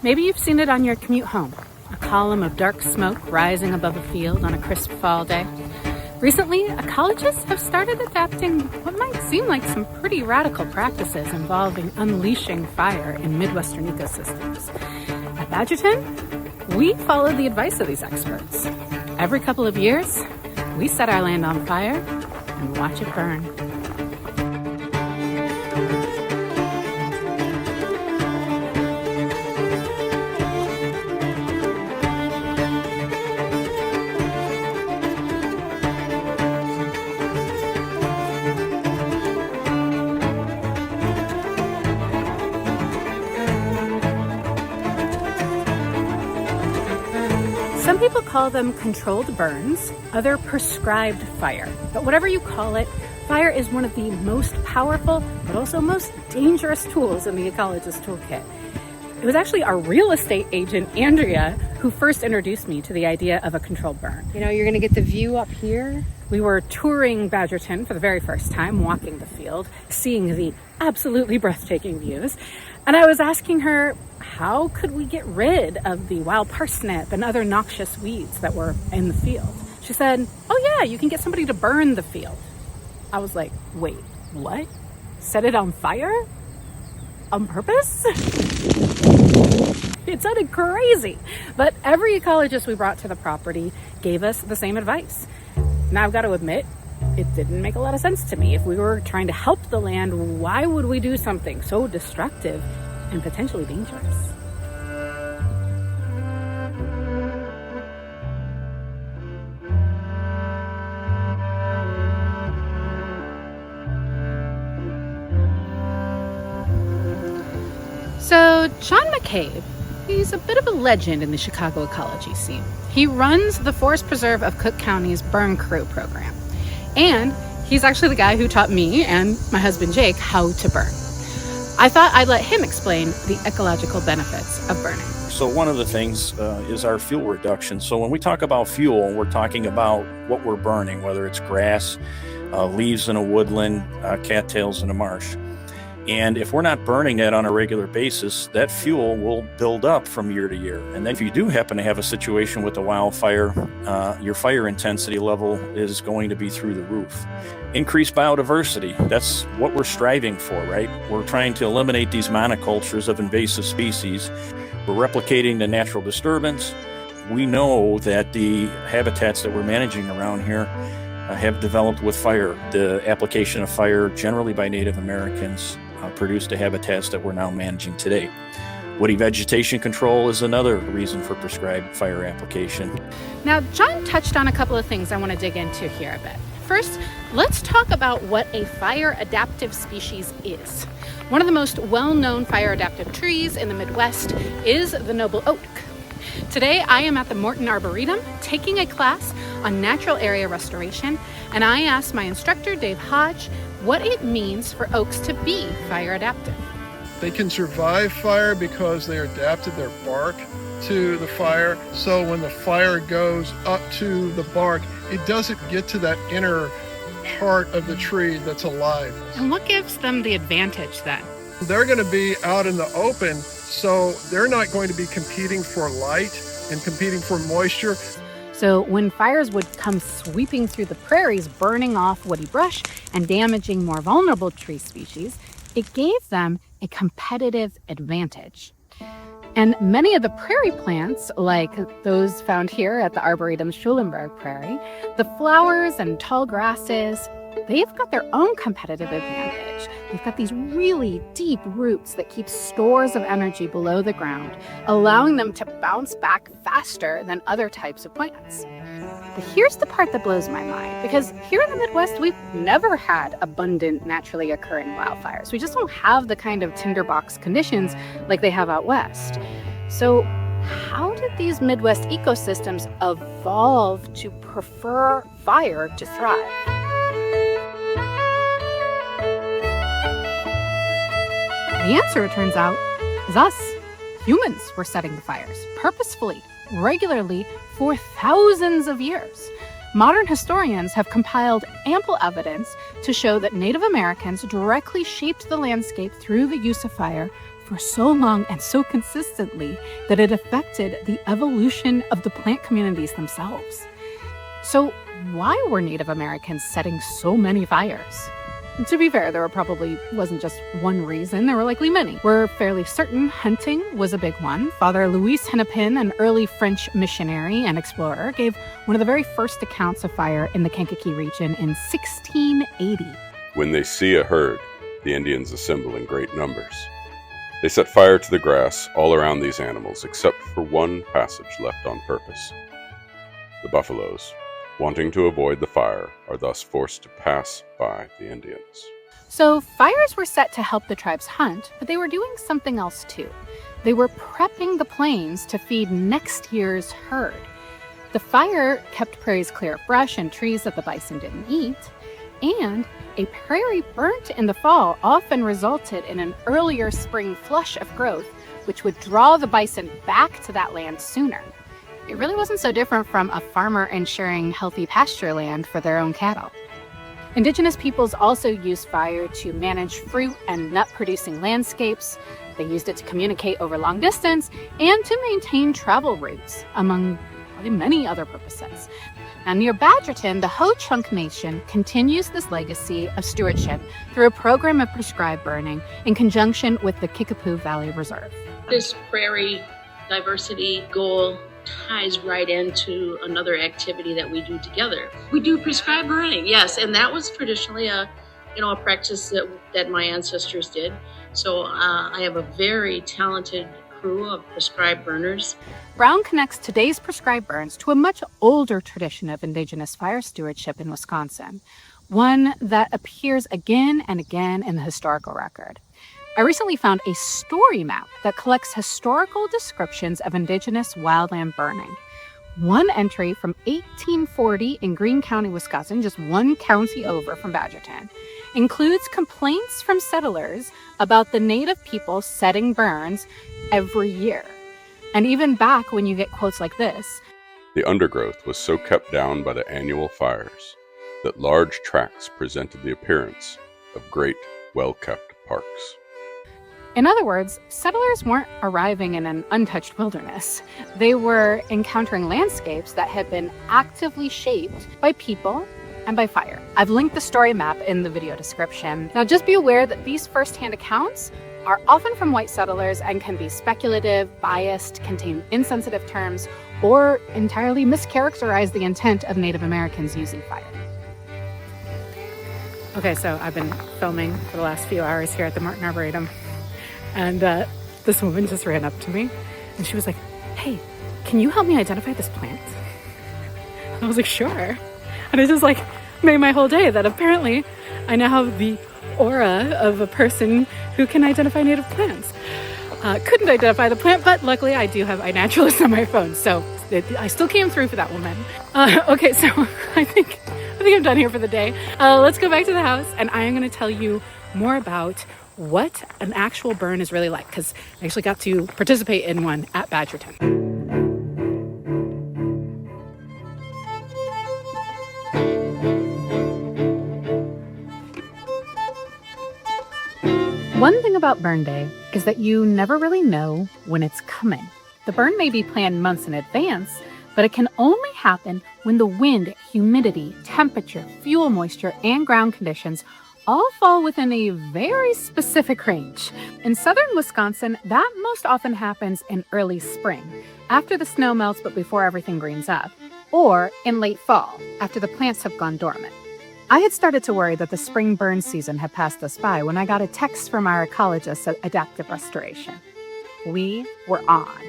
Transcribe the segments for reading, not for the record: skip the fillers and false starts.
Maybe you've seen it on your commute home, a column of dark smoke rising above a field on a crisp fall day. Recently, ecologists have started adapting what might seem like some pretty radical practices involving unleashing fire in Midwestern ecosystems. At Badgerton, we follow the advice of these experts. Every couple of years, we set our land on fire and watch it burn. Some people call them controlled burns, other prescribed fire. But whatever you call it, fire is one of the most powerful, but also most dangerous tools in the ecologist toolkit. It was actually our real estate agent, Andrea, who first introduced me to the idea of a controlled burn. You know, you're gonna get the view up here. We were touring Badgerton for the very first time, walking the field, seeing the absolutely breathtaking views. And I was asking her, how could we get rid of the wild parsnip and other noxious weeds that were in the field? She said, oh yeah, you can get somebody to burn the field. I was like, wait, what? Set it on fire? On purpose? It sounded crazy. But every ecologist we brought to the property gave us the same advice. Now I've got to admit, it didn't make a lot of sense to me. If we were trying to help the land, why would we do something so destructive and potentially dangerous? So John McCabe, he's a bit of a legend in the Chicago ecology scene. He runs the Forest Preserve of Cook County's Burn Crew program. And he's actually the guy who taught me and my husband Jake how to burn. I thought I'd let him explain the ecological benefits of burning. So one of the things is our fuel reduction. So when we talk about fuel, we're talking about what we're burning, whether it's grass, leaves in a woodland, cattails in a marsh. And if we're not burning that on a regular basis, that fuel will build up from year to year. And then if you do happen to have a situation with a wildfire, your fire intensity level is going to be through the roof. Increased biodiversity, that's what we're striving for, right? We're trying to eliminate these monocultures of invasive species. We're replicating the natural disturbance. We know that the habitats that we're managing around here have developed with fire. The application of fire, generally by Native Americans, produced the habitats that we're now managing today. Woody vegetation control is another reason for prescribed fire application. Now, John touched on a couple of things I want to dig into here a bit. First, let's talk about what a fire adaptive species is. One of the most well-known fire adaptive trees in the Midwest is the noble oak. Today, I am at the Morton Arboretum taking a class on natural area restoration, and I asked my instructor, Dave Hodge, what it means for oaks to be fire adaptive. They can survive fire because they adapted their bark to the fire. So when the fire goes up to the bark, it doesn't get to that inner part of the tree that's alive. And what gives them the advantage then? They're going to be out in the open, so they're not going to be competing for light and competing for moisture. So when fires would come sweeping through the prairies, burning off woody brush and damaging more vulnerable tree species, it gave them a competitive advantage. And many of the prairie plants, like those found here at the Arboretum's Schulenberg Prairie, the flowers and tall grasses, they've got their own competitive advantage. They've got these really deep roots that keep stores of energy below the ground, allowing them to bounce back faster than other types of plants. But here's the part that blows my mind, because here in the Midwest, we've never had abundant naturally occurring wildfires. We just don't have the kind of tinderbox conditions like they have out west. So how did these Midwest ecosystems evolve to prefer fire to thrive? The answer, it turns out, is us. Humans were setting the fires, purposefully, regularly, for thousands of years. Modern historians have compiled ample evidence to show that Native Americans directly shaped the landscape through the use of fire for so long and so consistently that it affected the evolution of the plant communities themselves. So why were Native Americans setting so many fires? To be fair, there probably wasn't just one reason. There were likely many. We're fairly certain hunting was a big one. Father Louis Hennepin, an early French missionary and explorer, gave one of the very first accounts of fire in the Kankakee region in 1680. When they see a herd, the Indians assemble in great numbers. They set fire to the grass all around these animals, except for one passage left on purpose. The buffaloes, wanting to avoid the fire, are thus forced to pass by the Indians. So fires were set to help the tribes hunt, but they were doing something else too. They were prepping the plains to feed next year's herd. The fire kept prairies clear of brush and trees that the bison didn't eat, and a prairie burnt in the fall often resulted in an earlier spring flush of growth, which would draw the bison back to that land sooner. It really wasn't so different from a farmer ensuring healthy pasture land for their own cattle. Indigenous peoples also used fire to manage fruit and nut-producing landscapes. They used it to communicate over long distance and to maintain travel routes, among many other purposes. Now, near Badgerton, the Ho-Chunk Nation continues this legacy of stewardship through a program of prescribed burning in conjunction with the Kickapoo Valley Reserve. This prairie diversity goal ties right into another activity that we do together. We do prescribed burning, yes, and that was traditionally a practice that my ancestors did. So I have a very talented crew of prescribed burners. Brown connects today's prescribed burns to a much older tradition of Indigenous fire stewardship in Wisconsin, one that appears again and again in the historical record. I recently found a story map that collects historical descriptions of Indigenous wildland burning. One entry from 1840 in Greene County, Wisconsin, just one county over from Badgerton, includes complaints from settlers about the native people setting burns every year. And even back when you get quotes like this, the undergrowth was so kept down by the annual fires that large tracts presented the appearance of great, well-kept parks. In other words, settlers weren't arriving in an untouched wilderness. They were encountering landscapes that had been actively shaped by people and by fire. I've linked the story map in the video description. Now, just be aware that these firsthand accounts are often from white settlers and can be speculative, biased, contain insensitive terms, or entirely mischaracterize the intent of Native Americans using fire. Okay, so I've been filming for the last few hours here at the Martin Arboretum. And this woman just ran up to me and she was like, "Hey, can you help me identify this plant?" And I was like, "Sure." And it just made my whole day that apparently I now have the aura of a person who can identify native plants. Couldn't identify the plant, but luckily I do have iNaturalist on my phone, so I still came through for that woman. Okay, so I think I'm done here for the day. Let's go back to the house and I am going to tell you more about what an actual burn is really like, because I actually got to participate in one at Badgerton. One thing about burn day is that you never really know when it's coming. The burn may be planned months in advance, but it can only happen when the wind, humidity, temperature, fuel moisture, and ground conditions all fall within a very specific range. In southern Wisconsin, that most often happens in early spring, after the snow melts but before everything greens up, or in late fall, after the plants have gone dormant. I had started to worry that the spring burn season had passed us by when I got a text from our ecologist at Adaptive Restoration. We were on.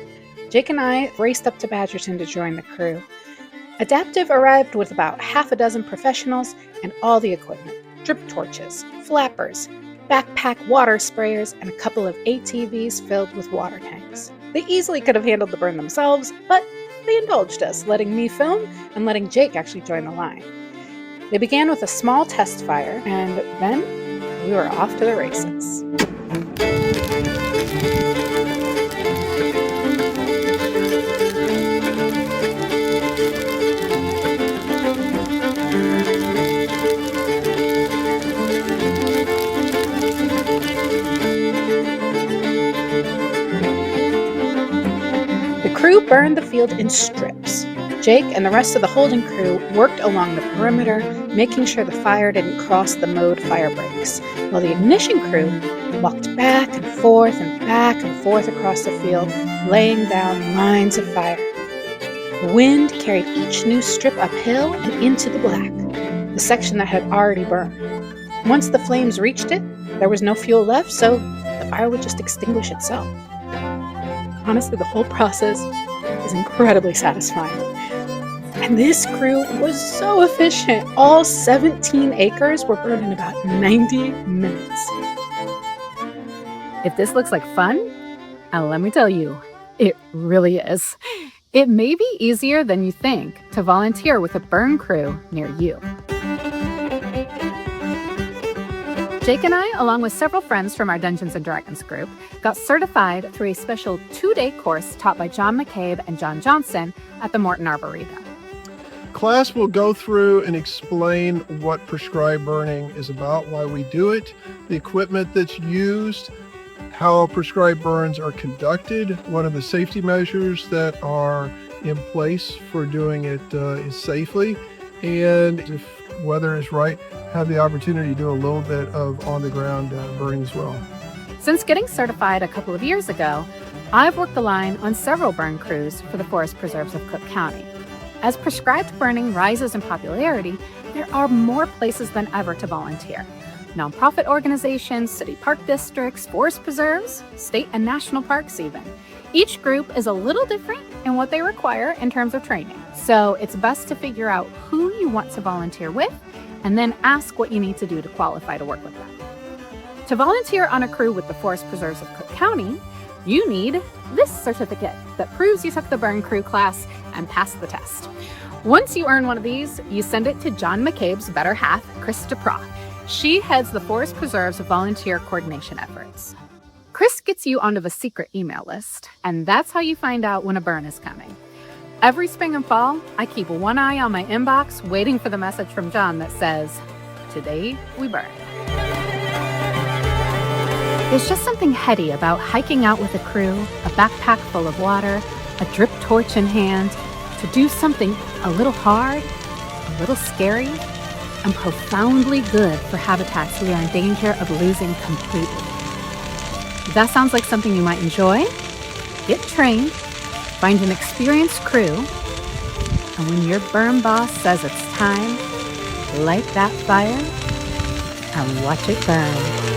Jake and I raced up to Badgerton to join the crew. Adaptive arrived with about half a dozen professionals and all the equipment: drip torches, flappers, backpack water sprayers, and a couple of ATVs filled with water tanks. They easily could have handled the burn themselves, but they indulged us, letting me film and letting Jake actually join the line. They began with a small test fire, and then we were off to the races. crew burned the field in strips. Jake and the rest of the holding crew worked along the perimeter, making sure the fire didn't cross the mowed fire breaks, while the ignition crew walked back and forth across the field, laying down lines of fire. The wind carried each new strip uphill and into the black, the section that had already burned. Once the flames reached it, there was no fuel left, so the fire would just extinguish itself. Honestly, the whole process is incredibly satisfying. And this crew was so efficient. All 17 acres were burned in about 90 minutes. If this looks like fun, let me tell you, it really is. It may be easier than you think to volunteer with a burn crew near you. Jake and I, along with several friends from our Dungeons & Dragons group, got certified through a special 2-day course taught by John McCabe and John Johnson at the Morton Arboretum. Class will go through and explain what prescribed burning is about, why we do it, the equipment that's used, how prescribed burns are conducted, what are the safety measures that are in place for doing it safely, and if weather is right, have the opportunity to do a little bit of on-the-ground burning as well. Since getting certified a couple of years ago, I've worked the line on several burn crews for the forest preserves of Cook County. As prescribed burning rises in popularity, there are more places than ever to volunteer. Nonprofit organizations, city park districts, forest preserves, state and national parks even. Each group is a little different in what they require in terms of training. So it's best to figure out who you want to volunteer with and then ask what you need to do to qualify to work with them. To volunteer on a crew with the Forest Preserves of Cook County, you need this certificate that proves you took the burn crew class and passed the test. Once you earn one of these, you send it to John McCabe's better half, Chris DePra. She heads the Forest Preserve's volunteer coordination efforts. Chris gets you onto the secret email list, and that's how you find out when a burn is coming. Every spring and fall, I keep one eye on my inbox waiting for the message from John that says, "Today we burn." There's just something heady about hiking out with a crew, a backpack full of water, a drip torch in hand, to do something a little hard, a little scary, and profoundly good for habitats we are in danger of losing completely. If that sounds like something you might enjoy, get trained, find an experienced crew, and when your burn boss says it's time, light that fire and watch it burn.